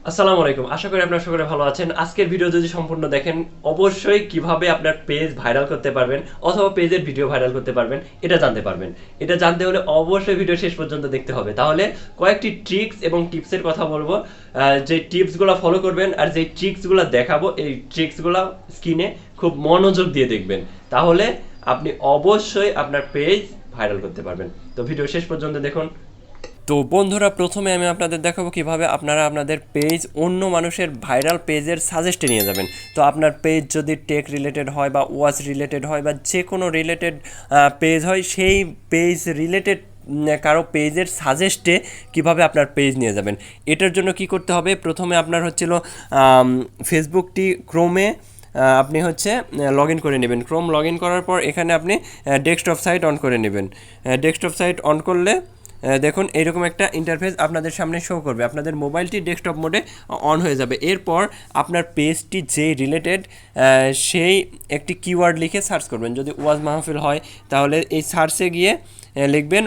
আসসালামু আলাইকুম। আশা করি আপনারা সকলে ভালো আছেন। আজকের ভিডিও যদি সম্পূর্ণ দেখেন, অবশ্যই কিভাবে আপনার পেজ ভাইরাল করতে পারবেন অথবা পেজের ভিডিও ভাইরাল করতে পারবেন এটা জানতে পারবেন। এটা জানতে হলে অবশ্যই ভিডিও শেষ পর্যন্ত দেখতে হবে। তাহলে কয়েকটি ট্রিক্স এবং টিপসের কথা বলবো, যে টিপসগুলো ফলো করবেন আর যে ট্রিক্সগুলো দেখাবো, এই ট্রিক্সগুলো স্ক্রিনে খুব মনোযোগ দিয়ে দেখবেন। তাহলে আপনি অবশ্যই আপনার পেজ ভাইরাল করতে পারবেন। তো ভিডিও শেষ পর্যন্ত দেখুন। তো বন্ধুরা, প্রথমে আমি আপনাদের দেখাবো কিভাবে আপনারা আপনাদের পেজ অন্য মানুষের ভাইরাল পেজের সাজেস্টে নিয়ে যাবেন। তো আপনার পেজ যদি টেক রিলেটেড হয় বা ওয়াচ রিলেটেড হয় বা যে কোনো রিলেটেড পেজ হয়, সেই পেজ রিলেটেড কারো পেজের সাজেস্টে কিভাবে আপনার পেজ নিয়ে যাবেন, এটার জন্য কি করতে হবে? প্রথমে আপনার হচ্ছিল ফেসবুকটি ক্রোমে আপনি হচ্ছে লগ ইন করে নেবেন। ক্রোম লগ ইন করার পর এখানে আপনি ডেস্কটপ সাইট অন করে নেবেন। ডেস্কটপ সাইট অন করলে দেখুন এইরকম একটা ইন্টারফেস আপনাদের সামনে শো করবে। আপনাদের মোবাইলটি ডেস্কটপ মোডে অন হয়ে যাবে। এরপর আপনার পেজটি যে রিলেটেড সেই একটি কিওয়ার্ড লিখে সার্চ করবেন। যদি ওয়াজ মাহফিল হয় তাহলে এই সার্চে গিয়ে লিখবেন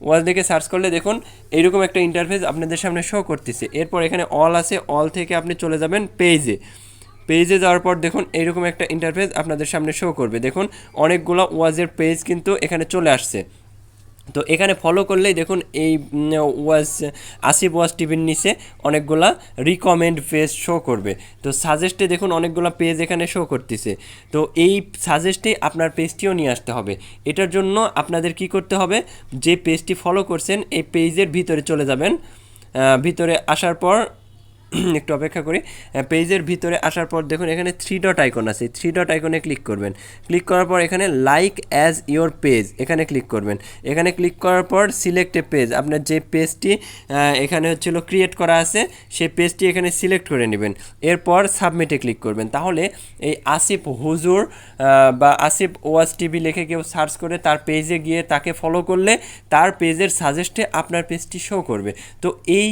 ওয়াজ লিখে সার্চ করলে দেখুন এইরকম একটা ইন্টারফেস আপনাদের সামনে শো করতেছে। এরপর এখানে অল আছে, অল থেকে আপনি চলে যাবেন পেজে যাওয়ার পর দেখুন এইরকম একটা ইন্টারফেস আপনাদের সামনে শো করবে। দেখুন অনেকগুলো ওয়াজের পেজ কিন্তু এখানে চলে আসছে। তো এখানে ফলো করলেই দেখুন এই ওয়াজ আসিফ ওয়াজ টিভির নিচে অনেকগুলা রিকমেন্ড পেজ শো করবে। তো সাজেস্টে দেখুন অনেকগুলো পেজ এখানে শো করতেছে। তো এই সাজেস্টে আপনার পেজটিও নিয়ে আসতে হবে। এটার জন্য আপনাদের কি করতে হবে? যে পেজটি ফলো করছেন এই পেজের ভিতরে চলে যাবেন। ভিতরে আসার পর একটু অপেক্ষা করি। পেজের ভিতরে আসার পর দেখুন এখানে থ্রি ডট আইকন আছে, থ্রি ডট আইকনে ক্লিক করবেন। ক্লিক করার পর এখানে লাইক অ্যাজ ইয়োর পেজ এখানে ক্লিক করবেন। এখানে ক্লিক করার পর সিলেক্ট এ পেজ, আপনার যে পেজটি এখানে হচ্ছিল ক্রিয়েট করা আছে সেই পেজটি এখানে সিলেক্ট করে নেবেন। এরপর সাবমিটে ক্লিক করবেন। তাহলে এই আসিফ হুজুর বা আসিফ ওয়াজ টিভি লিখে কেউ সার্চ করে তার পেজে গিয়ে তাকে ফলো করলে তার পেজের সাজেস্টে আপনার পেজটি শো করবে। তো এই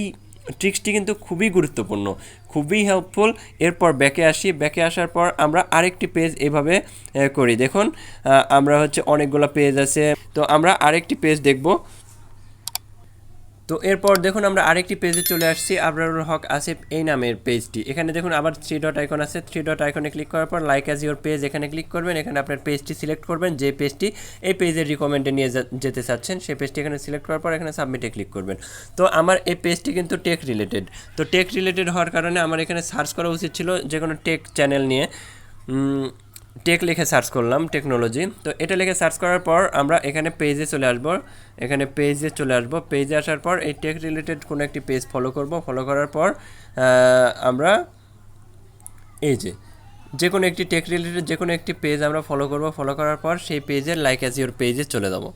ট্রিক্সটি কিন্তু খুবই গুরুত্বপূর্ণ, খুবই হেল্পফুল। এরপর ব্যাকে আসি। ব্যাকে আসার পর আমরা আরেকটি পেজ এভাবে করি। দেখুন আমরা হচ্ছে অনেকগুলো পেজ আছে, তো আমরা আরেকটি পেজ দেখব। তো এরপর দেখুন আমরা আরেকটি পেজে চলে আসছি, আবরারুল হক আসিফ এই নামের পেজটি। এখানে দেখুন আবার থ্রি ডট আইকন আছে, থ্রি ডট আইকনে ক্লিক করার পর লাইক অ্যাজ ইউর পেজ এখানে ক্লিক করবেন। এখানে আপনার পেজটি সিলেক্ট করবেন, যে পেজটি এই পেজের রিকমেন্ডে নিয়ে যেতে চাচ্ছেন সেই পেজটি এখানে সিলেক্ট করার পর এখানে সাবমিটে ক্লিক করবেন। তো আমার এই পেজটি কিন্তু টেক রিলেটেড। তো টেক রিলেটেড হওয়ার কারণে আমার এখানে সার্চ করা উচিত ছিল যে কোনো টেক চ্যানেল নিয়ে। টেক লিখে সার্চ করলাম, টেকনোলজি। তো এটা লিখে সার্চ করার পর আমরা এখানে পেজে চলে আসব। এখানে পেজে আসার পর এই টেক রিলেটেড কোনো একটি পেজ ফলো করব। ফলো করার পর আমরা এই যে কোনো একটি টেক রিলেটেড যে কোনো একটি পেজ আমরা ফলো করব। ফলো করার পর সেই পেজের লাইক অ্যাজ ইউর পেজে চলে যাব।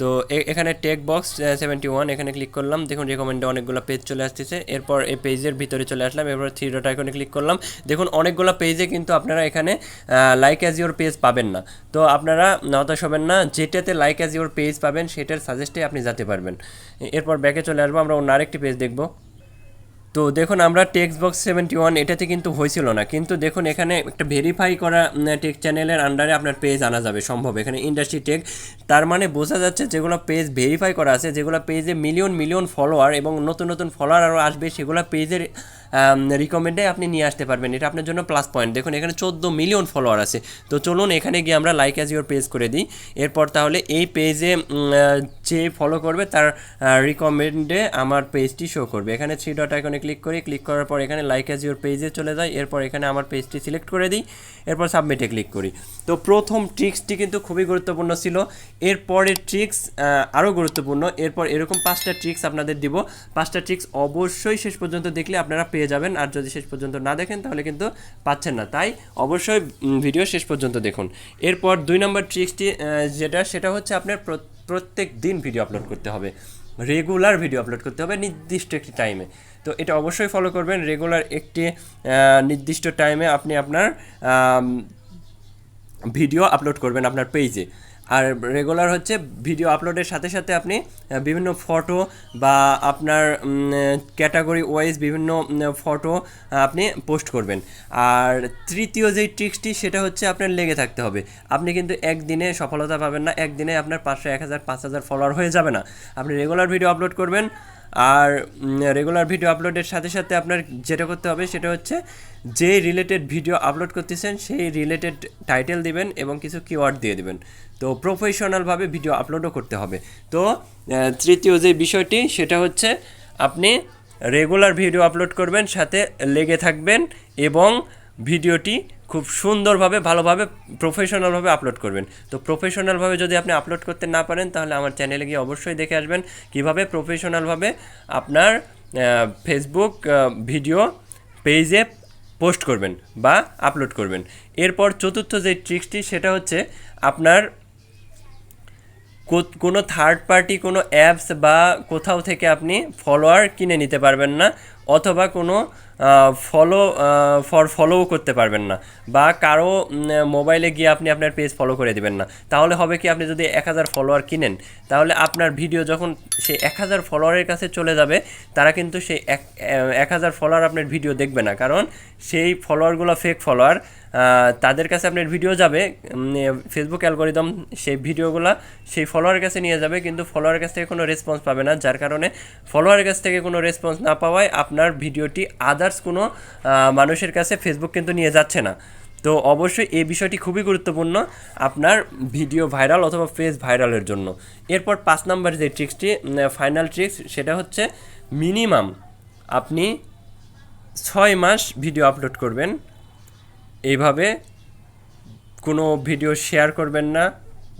তো এখানে টেক বক্স 71 এখানে ক্লিক করলাম। দেখুন রিকমেন্ডে অনেকগুলো পেজ চলে আসতেছে। এরপর এই পেজের ভিতরে চলে আসলাম। এরপর থ্রি ডট আইকনে ক্লিক করলাম। দেখুন অনেকগুলো পেজে কিন্তু আপনারা এখানে লাইক অ্যাজ ইউর পেজ পাবেন না। তো আপনারা হতাশ হবেন না, যেটাতে লাইক অ্যাজ ইউর পেজ পাবেন সেটার সাজেস্টে আপনি যেতে পারবেন। এরপর ব্যাকে চলে আসবো, আমরা অন্য আরেকটি পেজ দেখব। তো দেখুন আমরা টেক্সট বক্স 71 এটাতে কিন্তু হয়েছিল না, কিন্তু দেখুন এখানে একটা ভেরিফাই করা টেক চ্যানেলের আন্ডারে আপনার পেজ আনা যাবে সম্ভব। এখানে ইন্ডাস্ট্রি টেক, তার মানে বোঝা যাচ্ছে যেগুলো পেজ ভেরিফাই করা আছে, যেগুলো পেজে মিলিয়ন মিলিয়ন ফলোয়ার এবং নতুন নতুন ফলোয়ার আরও আসবে, সেগুলো পেজের রিকমেন্ডে আপনি নিয়ে আসতে পারবেন। এটা আপনার জন্য প্লাস পয়েন্ট। দেখুন এখানে 14 মিলিয়ন ফলোয়ার আছে। তো চলুন এখানে গিয়ে আমরা লাইক অ্যাজ ইউর পেজ করে দিই। এরপর তাহলে এই পেজে যে ফলো করবে তার রিকমেন্ডে আমার পেজটি শো করবে। এখানে থ্রি ডট আইকনে ক্লিক করি। ক্লিক করার পর এখানে লাইক অ্যাজ ইউর পেজে চলে যাই। এরপর এখানে আমার পেজটি সিলেক্ট করে দিই। এরপর সাবমিটে ক্লিক করি। তো প্রথম ট্রিক্সটি কিন্তু খুবই গুরুত্বপূর্ণ ছিল। এরপরের ট্রিক্স আরও গুরুত্বপূর্ণ। এরপর এরকম 5টা ট্রিক্স আপনাদের দিব। 5টা ট্রিক্স অবশ্যই শেষ পর্যন্ত দেখলে আপনারা পেয়ে যাবেন, আর যদি শেষ পর্যন্ত না দেখেন তাহলে কিন্তু পাচ্ছেন না। তাই অবশ্যই ভিডিও শেষ পর্যন্ত দেখুন। এরপর 2 নম্বর ট্রিক্সটি সেটা হচ্ছে আপনার প্রত্যেক দিন ভিডিও আপলোড করতে হবে, রেগুলার ভিডিও আপলোড করতে হবে নির্দিষ্ট একটি টাইমে। তো এটা অবশ্যই ফলো করবেন। রেগুলার একটি নির্দিষ্ট টাইমে আপনি আপনার ভিডিও আপলোড করবেন আপনার পেজে। আর রেগুলার হচ্ছে ভিডিও আপলোডের সাথে সাথে আপনি বিভিন্ন ফটো বা আপনার ক্যাটাগরি ওয়াইজ বিভিন্ন ফটো আপনি পোস্ট করবেন। আর তৃতীয় যেই ট্রিক্সটি সেটা হচ্ছে আপনার লেগে থাকতে হবে। আপনি কিন্তু একদিনে সফলতা পাবেন না, একদিনে আপনার 500, 1000, 5000 ফলোয়ার হয়ে যাবে না। আপনি রেগুলার ভিডিও আপলোড করবেন আর রেগুলার ভিডিও আপলোডের সাথে সাথে আপনার যেটা করতে হবে সেটা হচ্ছে যে রিলেটেড ভিডিও আপলোড করতেছেন সেই রিলেটেড টাইটেল দিবেন এবং কিছু কিওয়ার্ড দিয়ে দিবেন। তো প্রফেশনালভাবে ভিডিও আপলোডও করতে হবে। তো তৃতীয় যে বিষয়টি সেটা হচ্ছে আপনি রেগুলার ভিডিও আপলোড করবেন, সাথে লেগে থাকবেন এবং ভিডিওটি খুব সুন্দরভাবে ভালোভাবে প্রফেশনালভাবে আপলোড করবেন। তো প্রফেশনালভাবে যদি আপনি আপলোড করতে না পারেন তাহলে আমার চ্যানেলে গিয়ে অবশ্যই দেখে আসবেন কিভাবে প্রফেশনালভাবে আপনার ফেসবুক ভিডিও পেজে পোস্ট করবেন বা আপলোড করবেন। এরপর চতুর্থ যে ট্রিক্সটি সেটা হচ্ছে আপনার কোনো থার্ড পার্টি কোনো অ্যাপস বা কোথাও থেকে আপনি ফলোয়ার কিনে নিতে পারবেন না, অথবা কোনো ফলোও করতে পারবেন না, বা কারো মোবাইলে গিয়ে আপনি আপনার পেজ ফলো করে দিবেন না। তাহলে হবে কি, আপনি যদি 1000 ফলোয়ার কিনেন তাহলে আপনার ভিডিও যখন সেই 1000 ফলোয়ারের কাছে চলে যাবে তারা কিন্তু সেই 1000 ফলোয়ার আপনার ভিডিও দেখবে না, কারণ সেই ফলোয়ারগুলো ফেক ফলোয়ার। তাদের কাছে আপনার ভিডিও যাবে, ফেসবুক অ্যালগরিদম সেই ভিডিওগুলো সেই ফলোয়ারের কাছে নিয়ে যাবে, কিন্তু ফলোয়ারের কাছ থেকে কোনো রেসপন্স পাবে না, যার কারণে ফলোয়ারের কাছ থেকে কোনো রেসপন্স না পাওয়ায় আপনার ভিডিওটি আদার্স কোনো মানুষের কাছে ফেসবুক কিন্তু নিয়ে যাচ্ছে না। তো অবশ্যই এই বিষয়টি খুবই গুরুত্বপূর্ণ আপনার ভিডিও ভাইরাল অথবা পেজ ভাইরালের জন্য। এরপর 5 নম্বর যে ট্রিক্সটি, ফাইনাল ট্রিক্স, সেটা হচ্ছে মিনিমাম আপনি 6 মাস ভিডিও আপলোড করবেন। এইভাবে কোনো ভিডিও শেয়ার করবেন না,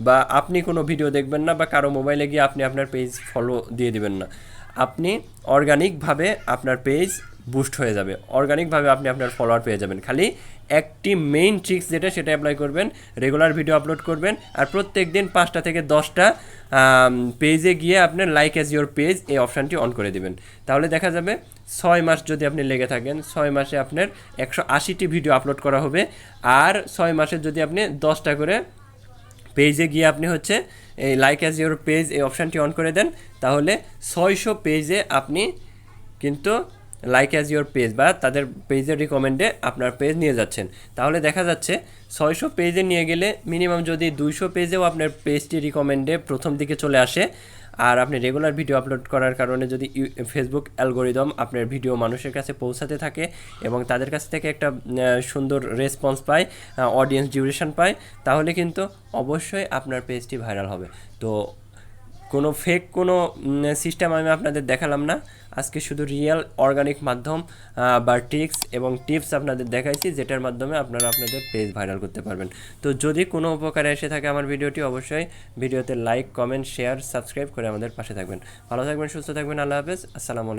বা আপনি কোনো ভিডিও দেখবেন না, বা কারো মোবাইলে গিয়ে আপনি আপনার পেজ ফলো দিয়ে দিবেন না। আপনি অর্গানিকভাবে আপনার পেজ বুস্ট হয়ে যাবে, অর্গানিকভাবে আপনি আপনার ফলোয়ার পেয়ে যাবেন। খালি একটি মেইন ট্রিক্স যেটা, সেটা অ্যাপ্লাই করবেন, রেগুলার ভিডিও আপলোড করবেন, আর প্রত্যেক দিন 5টা থেকে 10টা পেজে গিয়ে আপনার লাইক অ্যাজ ইউর পেজ এই অপশানটি অন করে দিবেন। তাহলে দেখা যাবে 6 মাস যদি আপনি লেগে থাকেন, 6 মাসে আপনার 180টি ভিডিও আপলোড করা হবে। আর 6 মাসে যদি আপনি 10টা করে পেজে গিয়ে আপনি হচ্ছে এই লাইক অ্যাজ ইউর পেজ এই অপশানটি অন করে দেন, তাহলে 600 পেজে আপনি কিন্তু লাইক অ্যাজ ইউর পেজ বা তাদের পেজের রিকমেন্ডে আপনার পেজ নিয়ে যাচ্ছেন। তাহলে দেখা যাচ্ছে 600 পেজে নিয়ে গেলে মিনিমাম যদি 200 পেজেও আপনার পেজটি রিকমেন্ডে প্রথম দিকে চলে আসে, আর আপনি রেগুলার ভিডিও আপলোড করার কারণে যদি ফেসবুক অ্যালগোরিদম আপনার ভিডিও মানুষের কাছে পৌঁছাতে থাকে এবং তাদের কাছ থেকে একটা সুন্দর রেসপন্স পায়, অডিয়েন্স ডিউরেশন পায়, তাহলে কিন্তু অবশ্যই আপনার পেজটি ভাইরাল হবে। তো কোনো ফেক কোনো সিস্টেম আমি আপনাদের দেখালাম না, আজকে শুধু রিয়েল অর্গানিক মাধ্যম বা ট্রিক্স এবং টিপস আপনাদের দেখাইছি, যেটার মাধ্যমে আপনারা আপনাদের পেজ ভাইরাল করতে পারবেন। তো যদি কোনো উপকারে এসে থাকে আমার ভিডিওটি, অবশ্যই ভিডিওতে লাইক, কমেন্ট, শেয়ার, সাবস্ক্রাইব করে আমাদের পাশে থাকবেন। ভালো থাকবেন, সুস্থ থাকবেন, আল্লাহ হাফেজ, আসসালামু আলাইকুম।